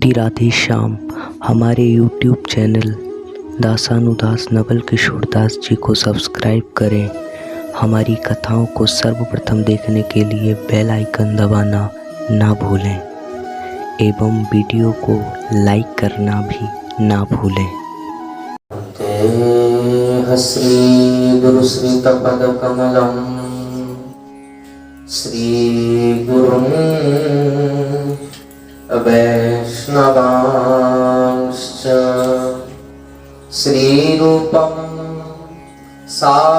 राधे राधे श्याम। हमारे YouTube channel दासानुदास Naval Kishore Das ji को subscribe करें। हमारी कथाओं को सर्वप्रथम देखने के लिए बेल आइकन दबाना ना भूलें एवं वीडियो को लाइक करना भी ना भूलें। श्री गुरु श्रीतपद कमलम श्री गुरुं वैष्णवांश्च श्रीरूपं साग्रजातं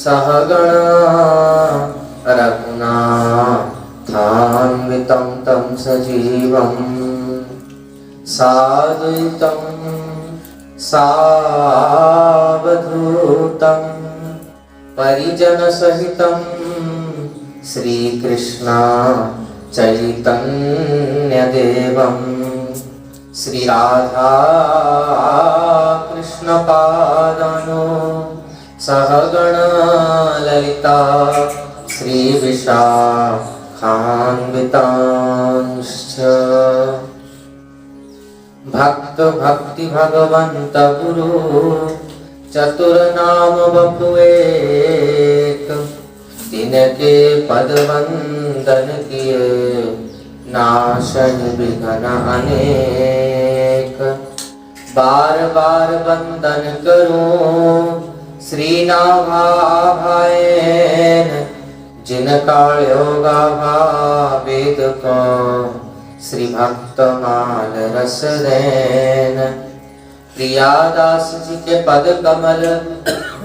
सहगणा रघुनाथान्वितं तं सजीवं साद्वैतं सावधूतं परिजनसहितं श्रीकृष्ण चैतन्यदेवं श्रीराधा कृष्णपादानो सहगणा ललिता श्रीविशाखान्वितांश्च भक्त भक्ति भगवंत गुरु चतुर्नाम बपुएक तिनके पद वंदन किए नाशन विघ्न अनेक। बार बार वंदन करूं श्री नाभायन जिनका योगा भावेद को श्री भक्त माल रस देन। प्रियादास जी के पद कमल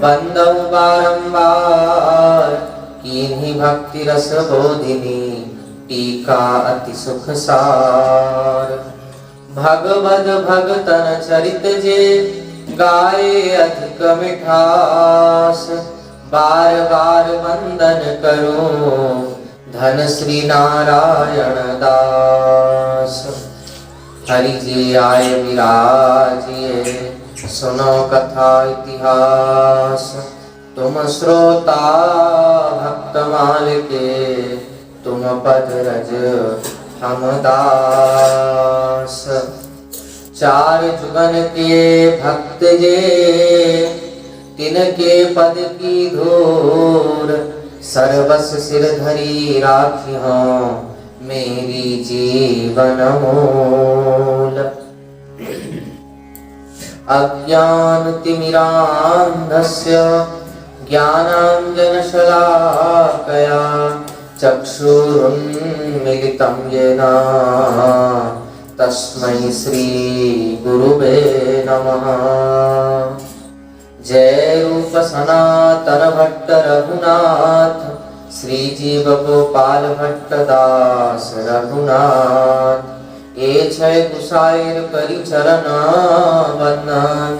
बंदौ बारंबार कीन्ही भक्ति रस बोधिनी टीका अति सुख सार। भगवद भगतन चरित जे गाए अधिक मिठास बार बार वंदन करूं धन श्री नारायण दास। हरि जी आए विराजिए सुनो कथा इतिहास तुम श्रोता भक्त माल के तुम पद रज हम दास। चार जुगन के भक्त जे तिनके पद की धूर सर्वस सिर धरी राखी हो मेरी जीवन मूल। अज्ञान तिमिरान्धस्य ज्ञानाञ्जनशलाकया चक्षुरुन्मीलितं येन तस्मै श्री गुरुवे नमः। जय रूप सनातन भट्ट रघुनाथ श्री जीव गोपाल भट्ट दास रघुनाथ। ए छय गुसाइर करी चरण वंदन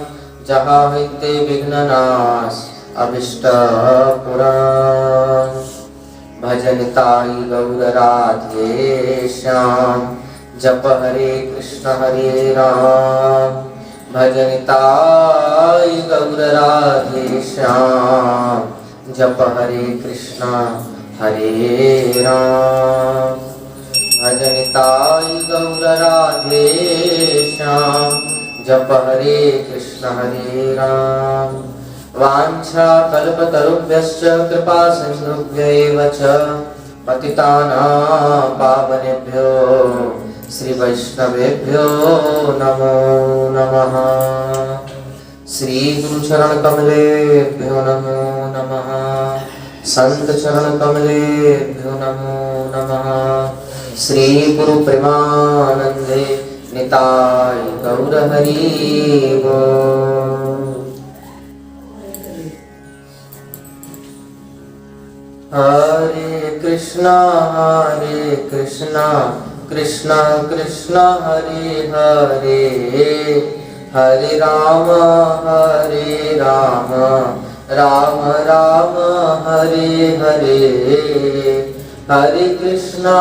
जहाँ हिते विघ्न नाश अभिष्ट पुराण। भजन ताई गौर राधे श्याम जप हरे कृष्ण हरे राम। भजन ताई गौर राधे श्याम जप हरे कृष्ण हरे राम। भजन ताई गौर राधे श्याम जप हरे कृष्ण हरे राम। वाञ्छा कल्पतरुभ्यश्च कृपा सिन्धुभ्यैव च पतितानां पावनेभ्यो श्री वैष्णवेभ्यो नमो नमः। श्री गुरु चरण कमलेभ्यो नमो नमः। संत चरण कमलेभ्यो नमो नमः। श्री गुरु प्रेमानंदे निताय गौर हरि बोल। हरे कृष्णा कृष्ण कृष्ण हरे हरे हरे राम राम राम हरे हरे। हरे कृष्णा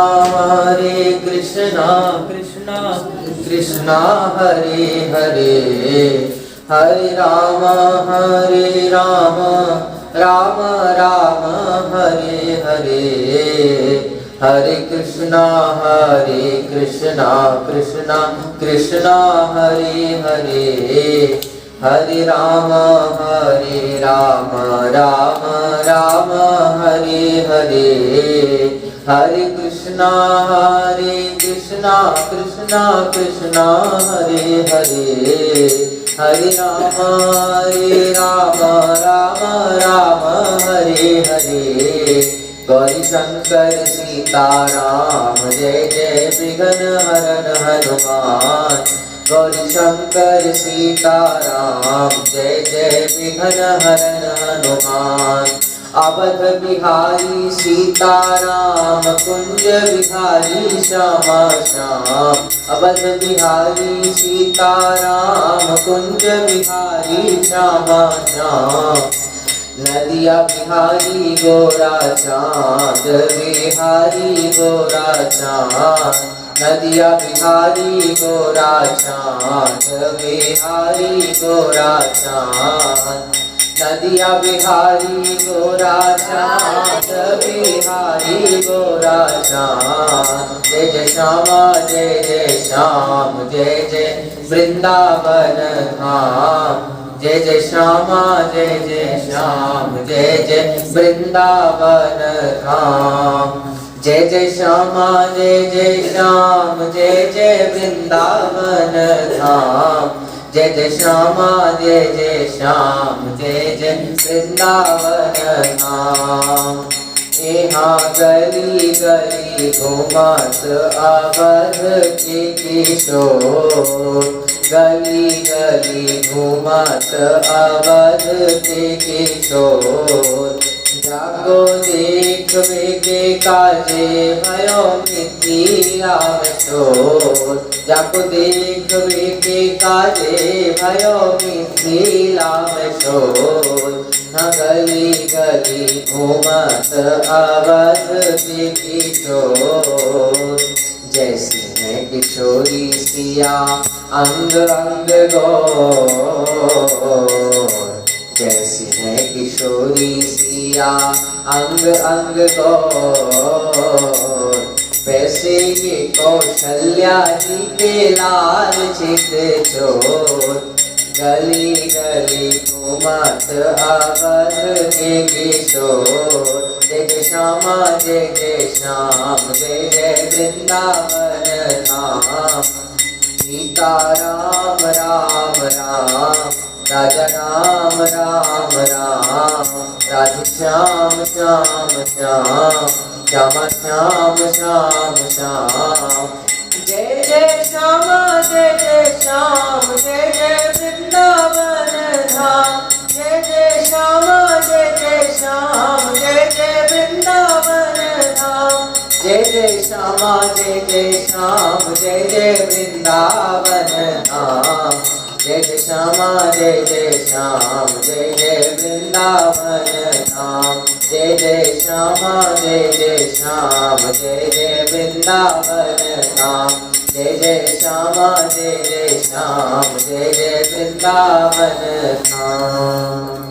कृष्णा कृष्णा हरे हरे हरे राम राम राम हरे हरे हरे कृष्णा कृष्णा कृष्णा हरे हरे, हरे राम राम राम हरे हरे, हरे कृष्णा कृष्णा कृष्णा हरे हरे, हरे राम राम राम हरे हरे। गौरी शंकर सीताराम जय जय विघ्न हरन हनुमान, गौरी शंकर सीताराम जय जय विघ्न हरन हनुमान। अवध बिहारी सीताराम कुंज बिहारी श्यामा श्याम, अवध बिहारी सीताराम कुंज बिहारी श्यामा श्याम। नदिया बिहारी गोरा चाँद बिहारी गोरा चाँद, नदिया बिहारी गोरा चाँद बिहारी गोरा चाँद, नदिया बिहारी गोरा चाँद बिहारी गोरा चाँद। जय जय श्यामा जय जय श्याम जय जय वृंदावन धाम, जय जय श्यामा जय जय श्याम जय जय वृंदावन धाम। जय जय श्यामा जय जय श्याम जय जय वृंदावन धाम, जय जय श्यामा जय जय श्याम जय जय वृंदावन धाम। यहाँ गली गली घूमत अवध के किशोर, गली गली घूमत अवध के किशोर। जागो देखबे के काजे भयो मिथिला में शोर, जागो देखबे के काजे भयो मिथिला में शोर। गली गली घूमत अवध के किशोर, जैसी है किशोरी सिया अंग अंग गौर, जैसी है किशोरी सिया अंग अंग गौर। वैसे ये कौशल्या जी के लाल चित चोर, गली गली घूमत अवध के किशोर। जय जय श्यामा जय जय श्याम जय जय वृंदावन धाम। सीता राम राम राम राजा राम राम राम, राधे श्याम श्याम श्याम श्यामा श्याम श्याम श्याम। जय जय श्यामा जय जय श्याम जय जय वृंदावन धाम, जय जय श्यामा जय जय श्याम जय जय वृंदावन धाम। जय जय श्यामा जय जय श्याम जय जय वृंदावन धाम, जय जय श्यामा जय जय श्याम जय जय वृंदावन धाम। जय जय श्यामा जय जय श्याम जय जय वृंदावन धाम, जय जय श्यामा जय जय श्याम जय जय वृंदावन धाम।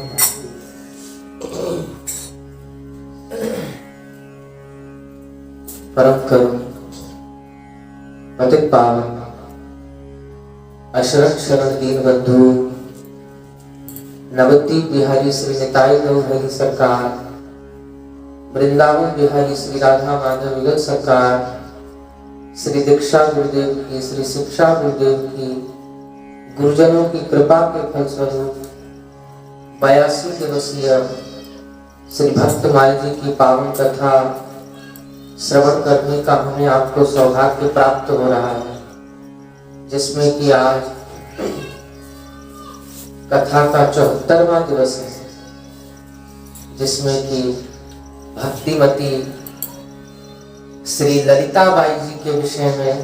परम करुण पतित पावन अशरण शरण दीन बंधु नवद्वीप बिहारी श्री निताई गौर सरकार, वृंदावन बिहारी श्री राधा माधव विगत सरकार, श्री दीक्षा गुरुदेव की, श्री शिक्षा गुरुदेव की, गुरुजनों की कृपा के फलस्वरूप 82 दिवसीय श्री भक्त माई जी की पावन कथा श्रवण करने का हमें आपको सौभाग्य प्राप्त हो रहा है, जिसमें कि आज कथा का 74वां दिवस है, जिसमें कि भक्तिमती श्री ललिता बाई जी के विषय में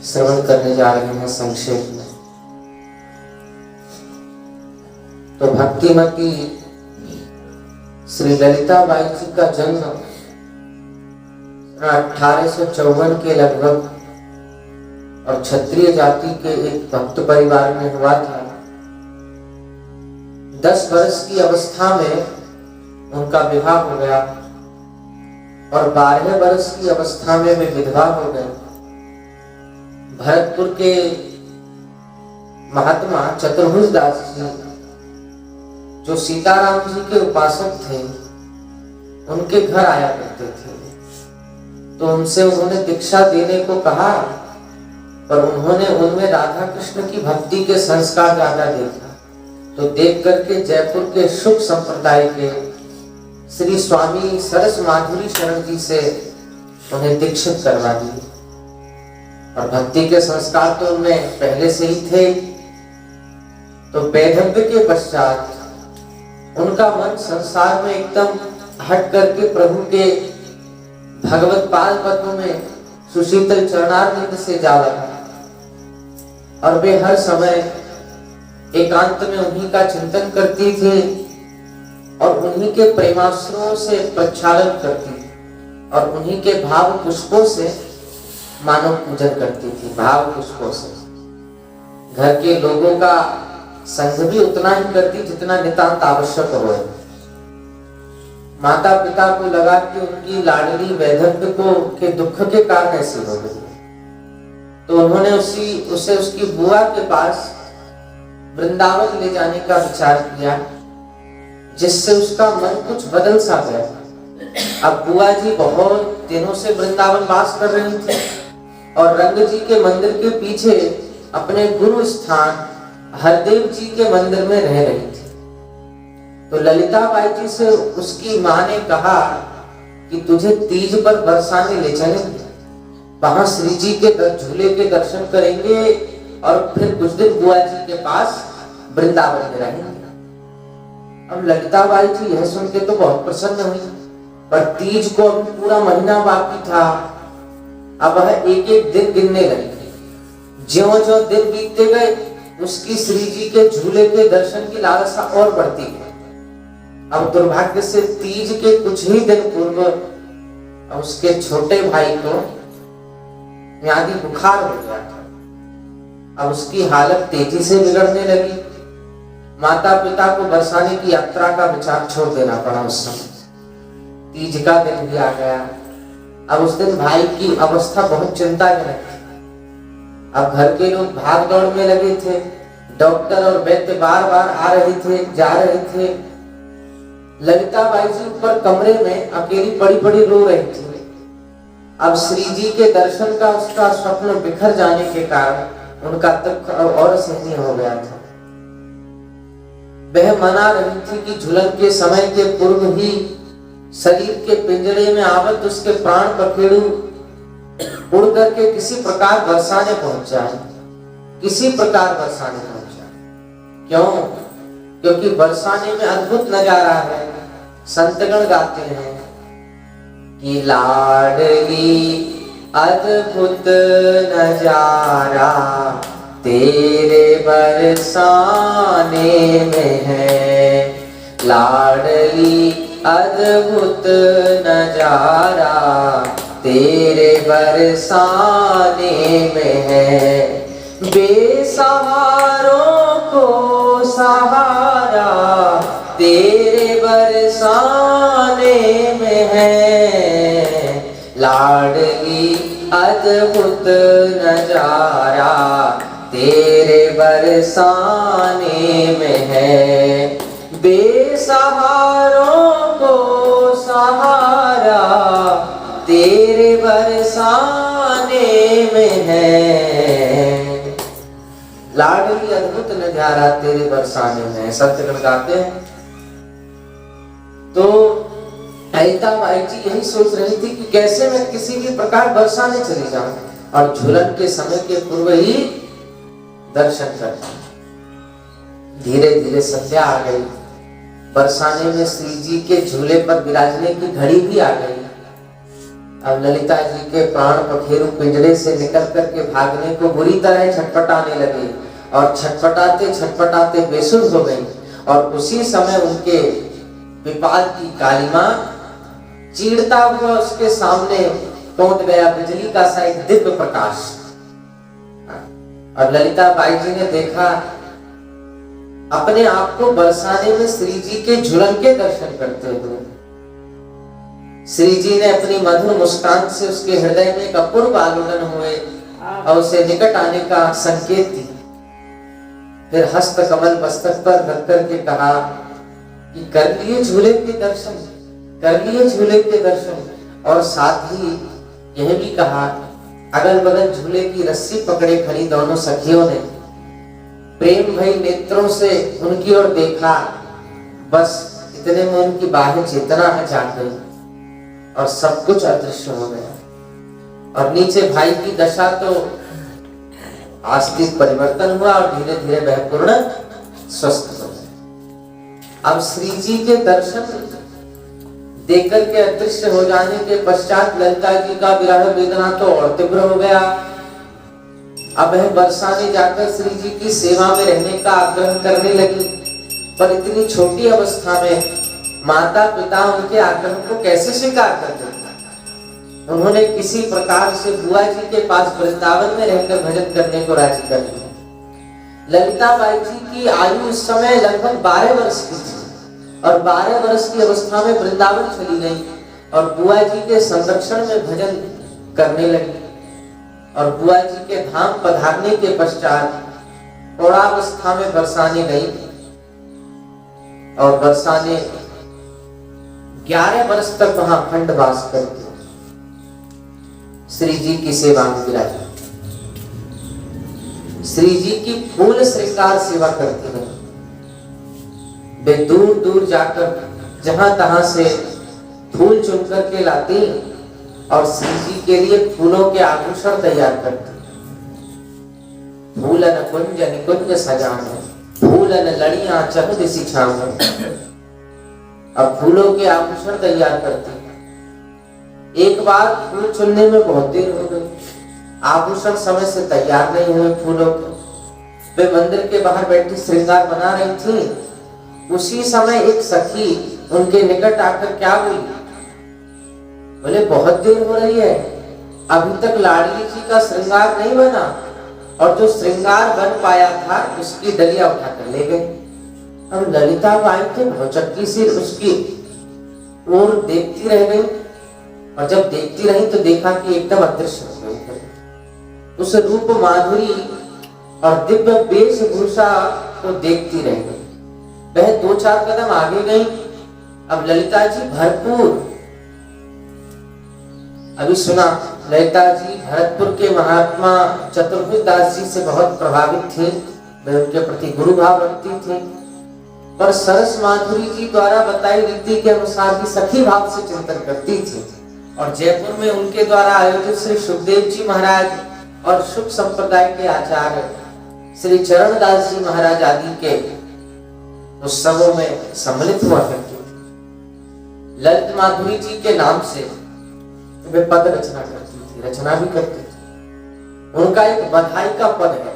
श्रवण करने जा रहे हैं संक्षेप में। तो भक्तिमती श्री ललिता बाई जी का जन्म 1854 के लगभग और क्षत्रिय जाति के एक भक्त परिवार में हुआ था। 10 वर्ष की अवस्था में उनका विवाह हो गया और 12 वर्ष की अवस्था में वे विधवा हो गए। भरतपुर के महात्मा चतुर्भुज दास जी, जो सीताराम जी के उपासक थे, उनके घर आया करते थे। तो उनसे उन्होंने दीक्षा देने को कहा, पर उन्होंने उनमें राधा कृष्ण की भक्ति के संस्कार ज्यादा देखा। तो देख करके जयपुर के शुभ संप्रदाय के श्री स्वामी सरस माधुरी शरण जी से उन्हें दीक्षित करवा दी। और भक्ति के संस्कार तो उनमें पहले से ही थे। तो वैधव्य के पश्चात उनका मन संसार में एकदम हट करके प्रभु के भगवत पाद पद्मों में सुशीतल चरणारविंद से जा लगा। और वे हर समय एकांत में उन्हीं का चिंतन करती थी और उन्हीं के प्रेमाश्रुओं से प्रक्षालन करती और उन्हीं के भाव पुष्पों से मानव पूजन करती थी। भाव पुष्पों से घर के लोगों का संग भी उतना ही करती जितना नितांत आवश्यक हो। माता पिता को लगा कि उनकी लाडली वैधव्य को के दुख के कारण ऐसी हो गई, तो उन्होंने उसे उसकी बुआ के पास वृंदावन ले जाने का विचार किया, जिससे उसका मन कुछ बदल सा गया। अब बुआ जी बहुत दिनों से वृंदावन वास कर रही थी और रंग जी के मंदिर के पीछे अपने गुरु स्थान हरदेव जी के मंदिर में रह रही थी। तो ललिता बाई जी से उसकी माँ ने कहा कि तुझे तीज पर बरसाने ले चलेंगे, वहां श्री जी के झूले के दर्शन करेंगे और फिर कुछ दिन बुआ जी के पास वृंदावन में रहेंगे। अब ललिता बाई जी यह सुन के तो बहुत प्रसन्न हुई, पर तीज को अभी पूरा महीना बाकी था। अब वह एक एक दिन गिनने लगी। ज्यों-ज्यों दिन बीतते गए उसकी श्री जी के झूले के दर्शन की लालसा और बढ़ती गई। अब दुर्भाग्य से तीज के कुछ ही दिन पूर्व उसके छोटे भाई को म्यादी बुखार हो गया था। अब उसकी हालत तेजी से बिगड़ने लगी। माता पिता को बरसाने की यात्रा का विचार छोड़ देना पड़ा। उस समय तीज का दिन भी आ गया। अब उस दिन भाई की अवस्था बहुत चिंताजनक थी। अब घर के लोग भाग दौड़ में लगे थे। डॉक्टर और वैद्य बार बार आ रहे थे, जा रहे थे। ललिता बाई जी ऊपर कमरे में अकेली पड़ी पड़ी रो रही थी। अब श्री जी के दर्शन का उसका स्वप्न बिखर जाने के कारण उनका दुख और सहनीय हो गया था। वह मना रही थी कि झूलन के समय के पूर्व ही शरीर के पिंजरे में आवत उसके प्राण पखेरु उड़ करके किसी प्रकार बरसाने पहुंच जाए, किसी प्रकार बरसाने पहुंच जाए। क्यों? क्योंकि बरसाने में अद्भुत नजारा है। संतगण गाते हैं कि लाडली अद्भुत नजारा तेरे बरसाने में है, लाडली अद्भुत नजारा तेरे बरसाने में है। बेसहारों को सहारा तेरे बरसाने में है, लाडली अद्भुत नजारा तेरे बरसाने में है। बेसहारों को सहारा तेरे बरसाने में है, लाडली अद्भुत नजारा तेरे बरसाने में है। सत्यगण गाते हैं। तो ललिता बाई जी यही सोच रही थी कि कैसे मैं किसी भी प्रकार बरसाने चली जाऊं और झूलन के समय के पूर्व ही दर्शन कर। धीरे धीरे संध्या आ गई। बरसाने में श्री जी के झूले पर विराजने की घड़ी भी आ गई। अब ललिता जी के प्राण पखेरु पिंजरे से निकल करके भागने को बुरी तरह छटपटाने लगे और छटपटाते छटपटाते बेसुध हो गई। और उसी समय उनके विपाद की कालिमा चीरता हुआ उसके सामने पहुंच गया बिजली का सा एक दिव्य प्रकाश। और ललिता बाई जी ने देखा अपने आप को बरसाने में श्री जी के झूलन के दर्शन करते हुए। श्री जी ने अपनी मधुर मुस्कान से उसके हृदय में एक अपूर्व आलोड़न हुए और उसे निकट आने का संकेत दी। फिर हस्त कमल मस्तक पर रख करके कहा कि कर लिए झूले के दर्शन, कर लिए झूले के दर्शन। और साथ ही यह भी कहा, अगल बगल झूले की रस्सी पकड़े खड़ी दोनों सखियों ने प्रेम भई नेत्रों से उनकी ओर देखा। बस इतने में उनकी बाहें चेतना जाग गई और सब कुछ अदृश्य हो गया। और नीचे भाई की दशा तो आस्तिक परिवर्तन हुआ और धीरे धीरे वह पूर्ण स्वस्थ हो गया। अब श्री जी के दर्शन देकर के अदृश्य हो जाने के पश्चात ललिता जी का विरह वेदना तो और तीव्र हो गया। अब वह बरसाने जाकर श्री जी की सेवा में रहने का आग्रह करने लगी, पर इतनी छोटी अवस्था में माता पिता उनके आग्रह को कैसे स्वीकार करते। उन्होंने किसी प्रकार से बुआ जी के पास वृंदावन में रहकर भजन करने को राजी कर लिया। ललिता बाई जी की आयु इस समय लगभग 12 वर्ष की थी और 12 वर्ष की अवस्था में वृंदावन चली गई और बुआ जी के संरक्षण में भजन करने लगी। और बुआ जी के धाम पधारने के पश्चात प्रौढ़ावस्था में बरसाने गई और बरसाने 11 वर्ष तक वहां खंडवास करके श्री जी की सेवा में विराजी। श्री जी की फूल श्रृंगार सेवा करती रही। वे दूर दूर जाकर जहां तहां से फूल चुन करके लाती और श्री जी के लिए फूलों के आभूषण तैयार करती। फूलन कुंज निकुंज सजावे, फूलन लड़ियां चह दिसी छावे। अब फूलों के आभूषण तैयार करती। एक बार फूल चुनने में बहुत देर हो गई, आभूषण समय से तैयार नहीं हुए फूलों के। वे मंदिर के बाहर बैठी श्रृंगार बना रही थी। उसी समय एक सखी उनके निकट आकर क्या बोली, बोले बहुत देर हो रही है, अभी तक लाडली जी का श्रृंगार नहीं बना। और जो श्रृंगार बन पाया था उसकी डलिया उठाकर ले गए। अब ललिता बाई थे भौचक्की से उसकी ओर देखती रह गई और जब देखती रही तो देखा कि एकदम अदृश्य हो गई। उस रूप माधुरी और दिव्य वेशभूषा को देखती रह गई। वह 2-4 कदम आगे गई। अब ललिता जी भरपूर, अभी सुना, ललिता जी भरतपुर के महात्मा चतुर्भुज दास जी से बहुत प्रभावित थे। वे उनके प्रति गुरु भाव रखती थी, पर सरस माधुरी जी द्वारा बताई रीति के अनुसार भी सखी भाव से चिंतन करती थी। और जयपुर में उनके द्वारा आयोजित श्री सुखदेव जी महाराज और शुभ संप्रदाय के आचार्य श्री चरण दास जी महाराज आदि के उत्सवों में सम्मिलित हुआ करती थी। ललित माधुरी जी के नाम से वे पद रचना करती थी, रचना भी करती थी। उनका एक बधाई का पद है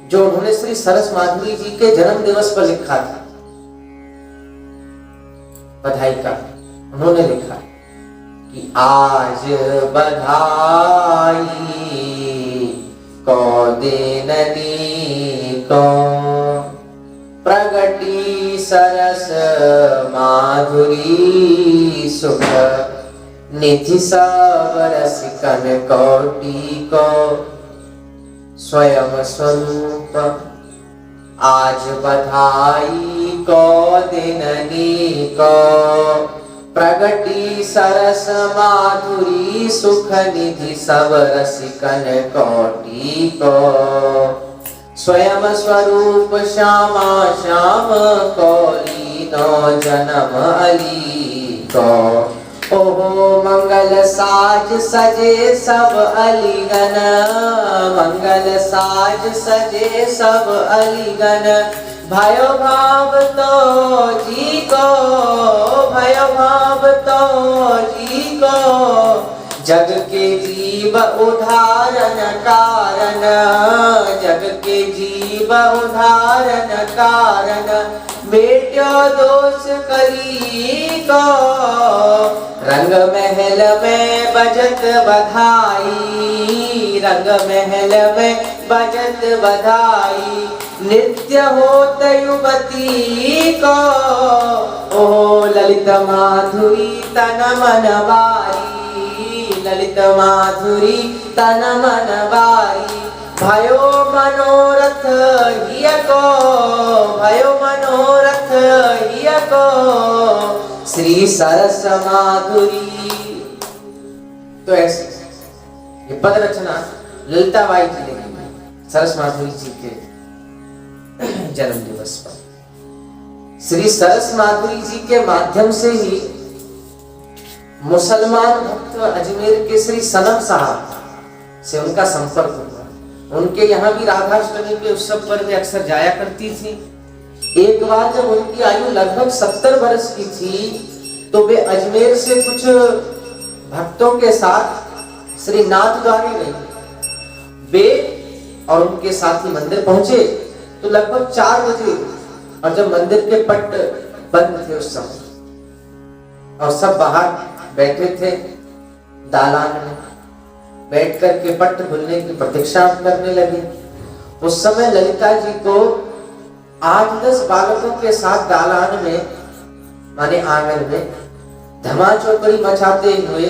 जो उन्होंने श्री सरस माधुरी जी के जन्म दिवस पर लिखा था। बधाई का उन्होंने लिखा कि आज बधाई को देननी को प्रगटी सरस माधुरी सुख निधि सब रसिकन कोटि को स्वयं स्वरूप। आज बधाई को दिननी को प्रगटी सरस माधुरी सुख निधि सब रसिकन कोटि को स्वयं स्वरूप श्यामा श्याम को लीनो जन्म अली को। ओहो मंगल साज सजे सब अलीगन, मंगल साज सजे सब अलीगन। भयो भाव तो जी को, भयो भाव तो जी को। जग के जीव उधारन कारण, जग के जीव उधारन कारण। बेट्यो दोष कली को रंग महल में बजत बधाई, रंग महल में बजत बधाई। नित्य होत युवती को, ओ ललित माधुरी तन मन बारी, ललित माधुरी तन मन बारी। भयो मनोरथ हिय को, भयो मनोरथ हिय को, श्री सरस माधुरी। तो ऐसे ये पद रचना ललिताबाई जी ने की सरस माधुरी जी के जन्म दिवस पर। श्री सरस माधुरी जी के माध्यम से ही मुसलमान भक्त अजमेर के श्री सनम साहब से उनका संपर्क हुआ। उनके यहाँ भी राधाष्टमी के उत्सव पर वे अक्सर जाया करती थी। एक बार जब उनकी आयु लगभग 70 वर्ष की थी तो वे अजमेर से कुछ भक्तों के साथ श्री नाथ द्वारे गई। वे और उनके साथी मंदिर पहुंचे तो लगभग 4 बजे, और जब मंदिर के पट बंद थे उस समय और सब बाहर बैठे थे दालान में, बैठ कर के पट खुलने की प्रतीक्षा करने लगे। उस समय ललिता जी को 8-10 बालकों के साथ दालान में माने आंगन में धमा चौकड़ी मचाते हुए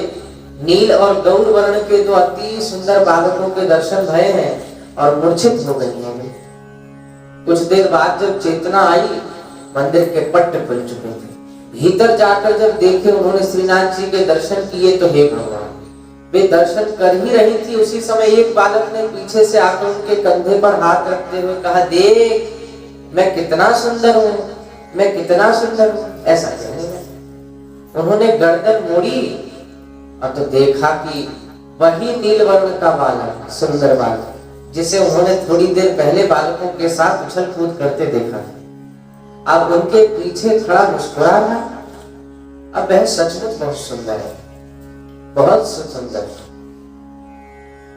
नील और गौर वर्ण के 2 अति सुंदर बालकों के दर्शन भये हैं और मूर्छित हो गई हैं। कुछ देर बाद जब चेतना आई, मंदिर के पट खुल चुके थे। भीतर जाकर जब देखे उन्होंने श्रीनाथ जी के दर्शन किए तो हे भगवान, वे दर्शन कर ही रही थी, उसी समय एक बालक ने पीछे से आकर उनके कंधे पर हाथ रखते हुए कहा, देख मैं कितना सुंदर हूँ, मैं कितना सुंदर हूँ, ऐसा कहने लगे। उन्होंने गर्दन मोड़ी और तो देखा कि वही नील वर्ण का बालक, सुंदर बालक, जिसे उन्होंने थोड़ी देर पहले बालकों के साथ उछल कूद करते देखा था, अब उनके पीछे खड़ा मुस्कुरा रहा। अब वह सचमुच बहुत सुंदर है, बहुत सुंदर।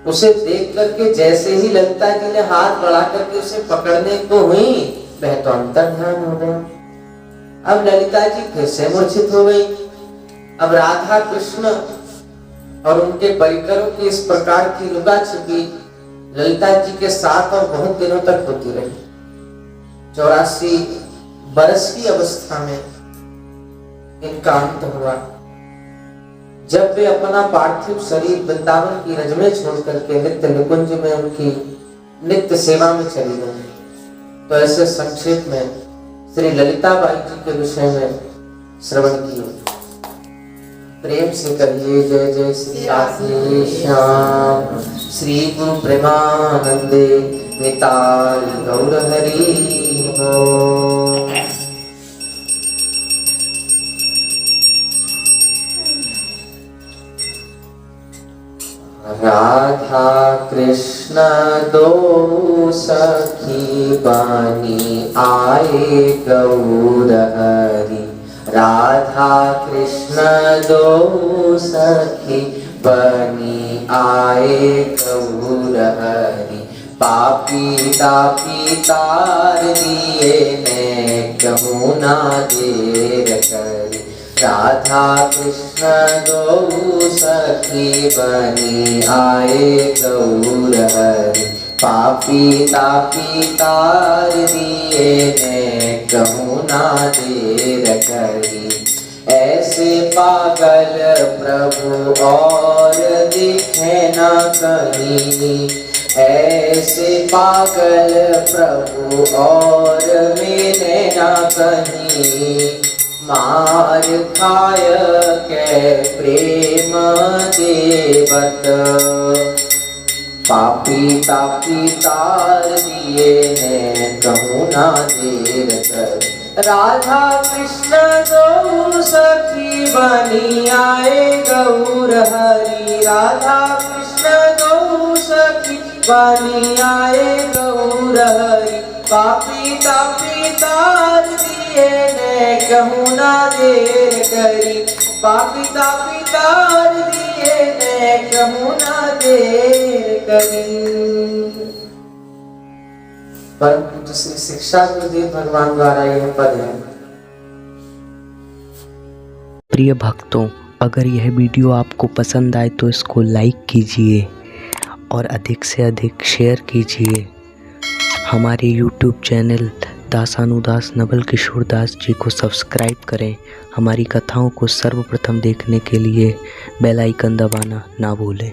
उसे देख करके जैसे ही ललिता जी ने हाथ बढ़ा करके उसे पकड़ने को हुई, वह तो अंतर ध्यान हो गया। अब ललिता जी फिर से मूर्छित हो गई। अब राधा कृष्ण और उनके परिकरों की इस प्रकार की लुका छिपी ललिता जी के साथ और बहुत दिनों तक होती रही। 84 वर्ष की अवस्था में इनका अंत हुआ। जब वे अपना पार्थिव शरीर वृंदावन की रज में छोड़ करके नित्य निकुंज में उनकी नित्य सेवा में चली गई। तो ऐसे संक्षेप में श्री ललिताबाई जी के विषय में श्रवण किए। प्रेम से कहिए जय जय श्री राधे श्याम, श्री गुरु प्रेमानंदे निताय गौर हरि हो। राधा कृष्ण दो सखी बनी आए गौर हरि, राधा कृष्ण दो सखी बनी आए गौर हरि। पापी तापी तार दिए मैं कहूँ ना देर करी, राधा कृष्ण दो सखी बनी आए गौर हरि। पापी तापी तार दिए मैं कहूँ ना देर करी, ऐसे पागल प्रभु और दिखे न कहीं, ऐसे पागल प्रभु और मिले न कहीं। मार खाय के प्रेम देवत, पापी तापी तार दिए हैं कहूँ ना देर कर। राधा कृष्ण दो सखी बनी आए गौर हरि, राधा कृष्ण दो सखी बनी आए गौर हरि। पापी तापी तार दिए ने कहूँ ना देर करी, पापी तापी तार दिए ने कहूँ ना देर करी। परम पूज्य श्री शिक्षा गुरुदेव भगवान द्वारा यह पद है। प्रिय भक्तों, अगर यह वीडियो आपको पसंद आए तो इसको लाइक कीजिए और अधिक से अधिक शेयर कीजिए। हमारे यूट्यूब चैनल दासानुदास नवल किशोर दास जी को सब्सक्राइब करें। हमारी कथाओं को सर्वप्रथम देखने के लिए बेल आइकन दबाना ना भूलें।